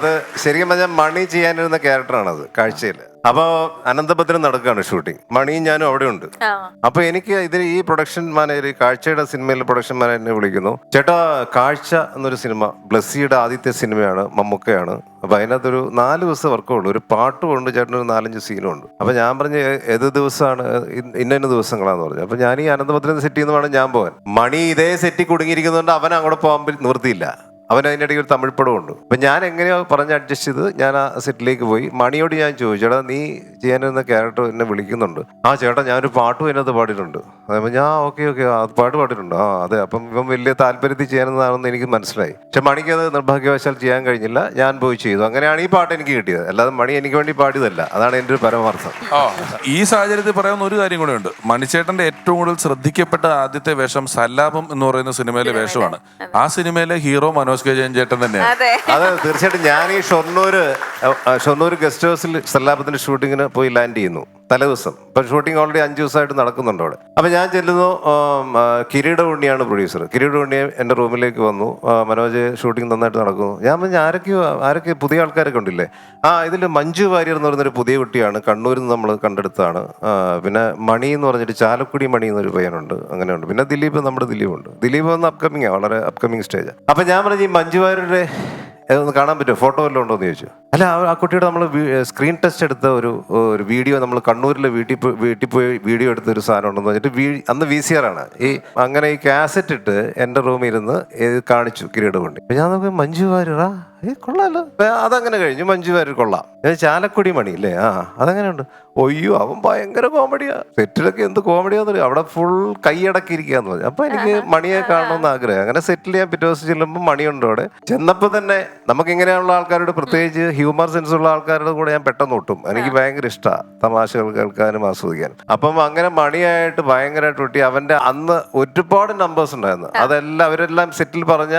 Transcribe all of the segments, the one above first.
അത് ശരിക്കും പറഞ്ഞാൽ മണി ചെയ്യാനിരുന്ന ക്യാരക്ടറാണത് കാഴ്ചയിൽ. അപ്പൊ അനന്തപത്രം നടക്കുകയാണ് ഷൂട്ടിംഗ്, മണിയും ഞാനും അവിടെ ഉണ്ട്. അപ്പൊ എനിക്ക് ഇതിൽ ഈ പ്രൊഡക്ഷൻ മാനേജർ, കാഴ്ചയുടെ സിനിമയിലെ പ്രൊഡക്ഷൻ മാനേജറിനെ വിളിക്കുന്നു, ചേട്ടാ കാഴ്ച എന്നൊരു സിനിമ ബ്ലസ്സിയുടെ ആദ്യത്തെ സിനിമയാണ്, മമ്മൂക്കയാണ്. അപ്പൊ അതിനകത്തൊരു 4 ദിവസം വർക്കുള്ളൂ, ഒരു പാട്ടും ഉണ്ട്, ചേട്ടനൊരു 4-5 സീനും ഉണ്ട്. അപ്പൊ ഞാൻ പറഞ്ഞു ഏത് ദിവസമാണ്, ഇന്ന ദിവസങ്ങളാന്ന് പറഞ്ഞു. അപ്പൊ ഞാൻ ഈ അനന്തപത്രം സെറ്റ് ചെയ്യുന്ന വേണം ഞാൻ പോകാൻ. മണി ഇതേ സെറ്റിൽ കുടുങ്ങിയിരിക്കുന്നതുകൊണ്ട് അവൻ അങ്ങോട്ട് പോകാൻ നിവൃത്തിയില്ല. അവൻ അതിൻ്റെ ഇടയ്ക്ക് ഒരു തമിഴ് പടം ഉണ്ട്. അപ്പം ഞാൻ എങ്ങനെയോ പറഞ്ഞ് അഡ്ജസ്റ്റ് ചെയ്ത് ഞാൻ ആ സെറ്റിലേക്ക് പോയി. മണിയോട് ഞാൻ ചോദിച്ചു, ചേട്ടാ നീ ചെയ്യാനിരുന്ന ക്യാരക്ടർ എന്നെ വിളിക്കുന്നുണ്ട്. ആ ചേട്ടാ ഞാനൊരു പാട്ടും അതിനകത്ത് പാടിയിട്ടുണ്ട്. അതപ്പോൾ ഞാൻ ഓക്കെ ആ പാട്ട് പാടിയിട്ടുണ്ട്. ആ അതെ, അപ്പം ഇവൻ വലിയ താല്പര്യത്തിൽ ചെയ്യാനെന്നാണെന്ന് എനിക്ക് മനസ്സിലായി. പക്ഷെ മണിക്ക് അത് നിർഭാഗ്യവശാൽ ചെയ്യാൻ കഴിഞ്ഞില്ല, ഞാൻ പോയി ചെയ്തു. അങ്ങനെയാണ് ഈ പാട്ട് എനിക്ക് കിട്ടിയത്, അല്ലാതെ മണി എനിക്ക് വേണ്ടി പാടിയതല്ല. അതാണ് എൻ്റെ ഒരു പരമാർത്ഥം. ഈ സാഹചര്യത്തിൽ പറയാവുന്ന ഒരു കാര്യം കൂടെ ഉണ്ട്. മണിച്ചേട്ടന്റെ ഏറ്റവും കൂടുതൽ ശ്രദ്ധിക്കപ്പെട്ട ആദ്യത്തെ വേഷം സല്ലാപം എന്ന് പറയുന്ന സിനിമയിലെ വേഷമാണ്. ആ സിനിമയിലെ ഹീറോ മനോജ് കെ ജയൻ ചേട്ടൻ തന്നെയാണ്. അത് തീർച്ചയായിട്ടും. ഞാൻ ഈ ഷൊർണൂർ ഗസ്റ്റ് ഹൗസിൽ സല്ലാപത്തിന്റെ ഷൂട്ടിങ്ങിന് പോയി ലാൻഡ് ചെയ്യുന്നു തലേദിവസം. ഇപ്പം ഷൂട്ടിംഗ് ഓൾറെഡി 5 ദിവസമായിട്ട് നടക്കുന്നുണ്ട് അവിടെ. അപ്പം ഞാൻ ചെല്ലുന്നു, കിരീട ഉണ്ണിയാണ് പ്രൊഡ്യൂസർ. കിരീട ഉണ്ണി എൻ്റെ റൂമിലേക്ക് വന്നു. മനോജ് ഷൂട്ടിംഗ് നന്നായിട്ട് നടക്കുന്നു. ഞാൻ പറഞ്ഞു ആരൊക്കെ പുതിയ ആൾക്കാരൊക്കെ ഉണ്ടില്ലേ? ഇതിൽ മഞ്ജു വാര്യർ എന്ന് പറയുന്നൊരു പുതിയ കുട്ടിയാണ്, കണ്ണൂരിൽ നിന്ന് നമ്മൾ കണ്ടെടുത്താണ്. പിന്നെ മണി എന്ന് പറഞ്ഞിട്ട് ചാലക്കുടി മണി എന്നൊരു പയ്യനുണ്ട്, അങ്ങനെയുണ്ട്. പിന്നെ നമ്മുടെ ദിലീപുണ്ട്. ദിലീപ് വന്ന് അപ്കമിങ്ങാണ്, വളരെ അപ്കമിങ് സ്റ്റേജ്. അപ്പം ഞാൻ പറഞ്ഞു ഈ മഞ്ജു വാര്യരുടെ ഒന്ന് കാണാൻ പറ്റുമോ, ഫോട്ടോ വല്ലതും ഉണ്ടോ എന്ന് ചോദിച്ചു. അല്ല, ആ കുട്ടിയുടെ നമ്മൾ സ്ക്രീൻ ടെസ്റ്റ് എടുത്ത ഒരു വീഡിയോ, നമ്മൾ കണ്ണൂരിലെ വീട്ടിൽ പോയി വീഡിയോ എടുത്ത ഒരു സാധനം ഉണ്ടെന്ന് പറഞ്ഞിട്ട് അന്ന് VCR ആണ്. അങ്ങനെ ഈ കാസറ്റ് ഇട്ട് എൻ്റെ റൂമിൽ ഇരുന്ന് കാണിച്ചു കിരീട കൊണ്ട്. ഞാൻ നോക്കി മഞ്ജു വാര്യറാ, കൊള്ളാലോ. അതങ്ങനെ കഴിഞ്ഞു. മഞ്ജു വാര്യർ കൊള്ളാം. ചാലക്കുടി മണി അല്ലേ, അതങ്ങനെയുണ്ട്. ഒയ്യോ അവൻ ഭയങ്കര കോമഡിയാ, സെറ്റിലൊക്കെ എന്ത് കോമഡിയാന്ന്, അവിടെ ഫുൾ കൈയടക്കിയിരിക്കാന്ന് പറഞ്ഞു. അപ്പൊ എനിക്ക് മണിയെ കാണണമെന്ന് ആഗ്രഹം. അങ്ങനെ സെറ്റിൽ ചെയ്യാൻ പിറ്റേ ദിവസം ചെല്ലുമ്പോൾ മണിയുണ്ട് അവിടെ. ചെന്നപ്പോൾ തന്നെ നമുക്ക് ഇങ്ങനെയുള്ള ആൾക്കാരോട്, പ്രത്യേകിച്ച് ഹ്യൂമർ സെൻസ് ഉള്ള ആൾക്കാരുടെ കൂടെ ഞാൻ പെട്ടെന്ന് ഒട്ടും. എനിക്ക് ഭയങ്കര ഇഷ്ടമാണ് തമാശകൾ കേൾക്കാനും ആസ്വദിക്കാനും. അപ്പം അങ്ങനെ മണിയായിട്ട് ഭയങ്കരമായിട്ട് ഒട്ടി. അവന്റെ അന്ന് ഒരുപാട് നമ്പേഴ്സ് ഉണ്ടായിരുന്നു. അതെല്ലാം അവരെല്ലാം സെറ്റിൽ പറഞ്ഞ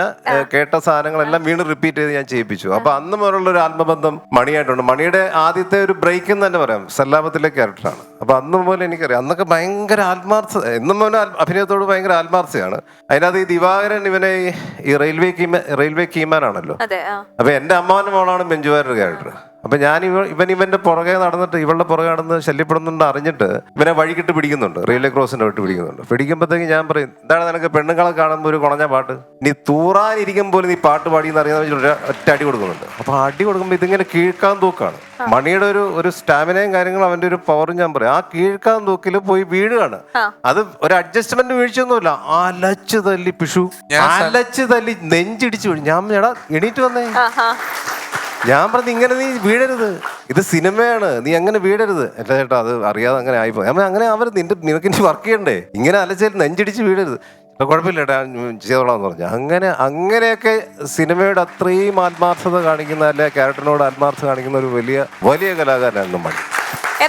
കേട്ട സാധനങ്ങളെല്ലാം വീണ്ടും റിപ്പീറ്റ് ചെയ്ത് ഞാൻ ചെയ്യിപ്പിച്ചു. അപ്പൊ അന്ന് മുതലുള്ള ഒരു ആത്മബന്ധം മണിയായിട്ടുണ്ട്. മണിയുടെ ആദ്യത്തെ ഒരു ബ്രേക്ക് എന്ന് തന്നെ പറയാം സല്ലാപത്തിലെ ക്യാരക്ടറാണ്. അപ്പൊ അന്ന് മുതൽ എനിക്കറിയാം, അന്നൊക്കെ ഭയങ്കര ആത്മാർത്ഥത, എന്നും മുതൽ അഭിനയത്തോട് ഭയങ്കര ആത്മാർത്ഥതയാണ്. അതിനകത്ത് ഈ ദിവാകരൻ ഇവനെ ഈ റെയിൽവേ കീമാനാണല്ലോ. അപ്പൊ എന്റെ അമ്മാവന്റെ മോളാണ് മഞ്ജു വാര്യരുടെ ക്യാരക്ടർ. അപ്പൊ ഞാൻ ഇവന്റെ പുറകെ നടന്നിട്ട്, ഇവളുടെ പുറകെ നടന്ന് ശല്യപ്പെടുന്നുണ്ട് അറിഞ്ഞിട്ട് ഇവനെ വഴികിട്ട് പിടിക്കുന്നുണ്ട്, റെയിൽവേ ക്രോസിന്റെ വിട്ട് പിടിക്കുന്നുണ്ട്. പിടിക്കുമ്പോഴത്തേക്ക് ഞാൻ പറയും, എന്താണ് നിനക്ക് പെണ്ണുങ്ങളെ കാണുമ്പോൾ ഒരു കുളഞ്ഞ പാട്ട്, നീ തൂറാനിരിക്കും പോലും നീ പാട്ട് പാടിയെന്ന് അറിയാന്ന് ഒറ്റ അടി കൊടുക്കുന്നുണ്ട്. അപ്പൊ അടി കൊടുക്കുമ്പോൾ ഇതിങ്ങനെ കീഴ്ക്കാൻ തൂക്കാണ്. മണിയുടെ ഒരു സ്റ്റാമിനയും കാര്യങ്ങളും അവന്റെ ഒരു പവറും ഞാൻ പറയും. ആ കീഴ്ക്കാൻ തൂക്കിൽ പോയി വീഴുകയാണ്. അത് ഒരു അഡ്ജസ്റ്റ്മെന്റ് വീഴ്ചയൊന്നുമില്ല, അലച്ചു തല്ലി പിഷു, അലച്ചു തല്ലി നെഞ്ചിടിച്ചു വീഴും. ഞാൻ എണീറ്റ് വന്നേ, ഞാൻ പറഞ്ഞു ഇങ്ങനെ നീ വീഴരുത്, ഇത് സിനിമയാണ്, നീ അങ്ങനെ വീഴരുത്. എന്റെ ചേട്ടാ അത് അറിയാതെ അങ്ങനെ ആയിപ്പോ. അങ്ങനെ നിനക്ക് ഇനി വർക്ക് ചെയ്യണ്ടേ, ഇങ്ങനെ അലച്ചാൽ നെഞ്ചിടിച്ച് വീഴരുത്. കുഴപ്പമില്ല ഏട്ടാ ചെയ്തോളാന്ന് പറഞ്ഞു. അങ്ങനെയൊക്കെ സിനിമയുടെ അത്രയും ആത്മാർത്ഥത കാണിക്കുന്ന, അല്ലെ ക്യാരക്ടറിനോട് ആത്മാർത്ഥത കാണിക്കുന്ന ഒരു വലിയ കലാകാരനായിരുന്നു മണി.